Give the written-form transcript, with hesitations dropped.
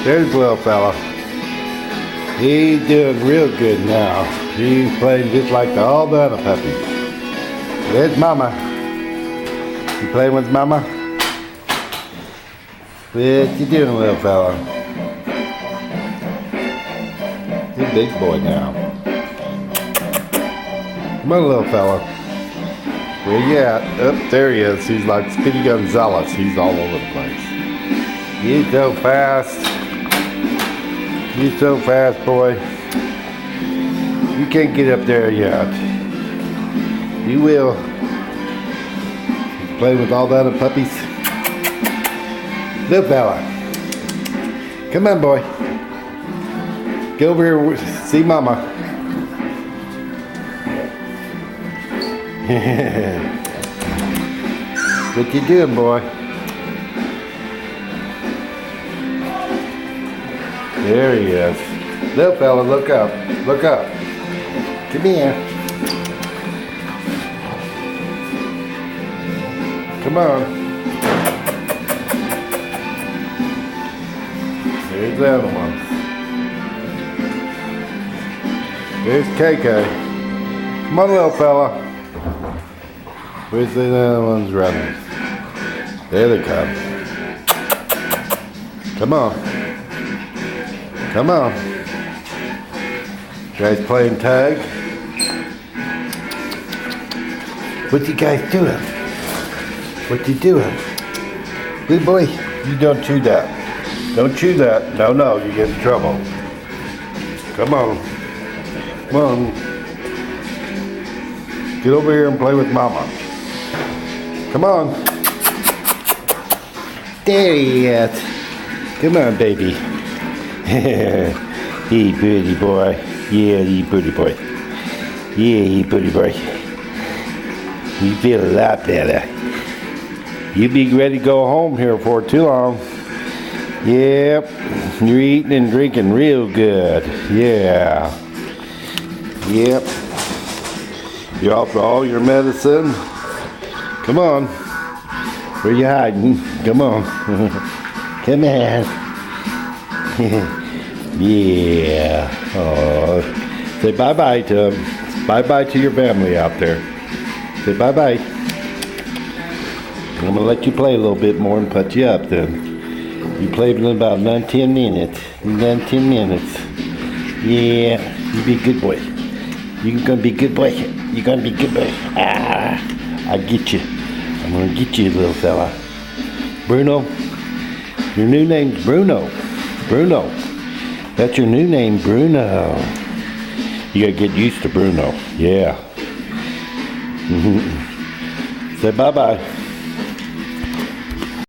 There's the little fella. He's doing real good now. He's playing just like the all the other puppies. There's Mama. You playing with Mama? What you doing, little fella? You're a big boy now. Come on, little fella. Where you at? Oh, there he is. He's like Speedy Gonzales. He's all over the place. He's so fast. He's so fast, boy. You can't get up there yet. You will. Play with all the other puppies. Little fella. Come on, boy. Get over here and see Mama. What you doing, boy? There he is. Little fella, look up. Look up. Come here. Come on. There's the other one. There's KK. Come on, little fella. Where's the other ones running? There they come. Come on. Come on. You guys playing tag? What you guys doing? What you doing? Good boy, you don't chew that. Don't chew that. No, you get in trouble. Come on. Come on. Get over here and play with Mama. Come on. There he is. Come on, baby. He pretty boy. Yeah, he pretty boy. Yeah, he pretty boy. You feel a lot better. You be ready to go home here for too long. Yep. You're eating and drinking real good. Yeah. Yep. You're off all your medicine. Come on. Where you hiding? Come on. Come on. Yeah. Oh. Say bye-bye to them. Bye-bye to your family out there. Say bye-bye. I'm going to let you play a little bit more and put you up then. You played in about 10 minutes. 10 minutes. Yeah. You be a good boy. You're going to be a good boy. You're going to be a good boy. Ah. I'll get you. I'm going to get you, little fella. Bruno. Your new name's Bruno. Bruno. That's your new name, Bruno. You got to get used to Bruno. Yeah. Say bye-bye.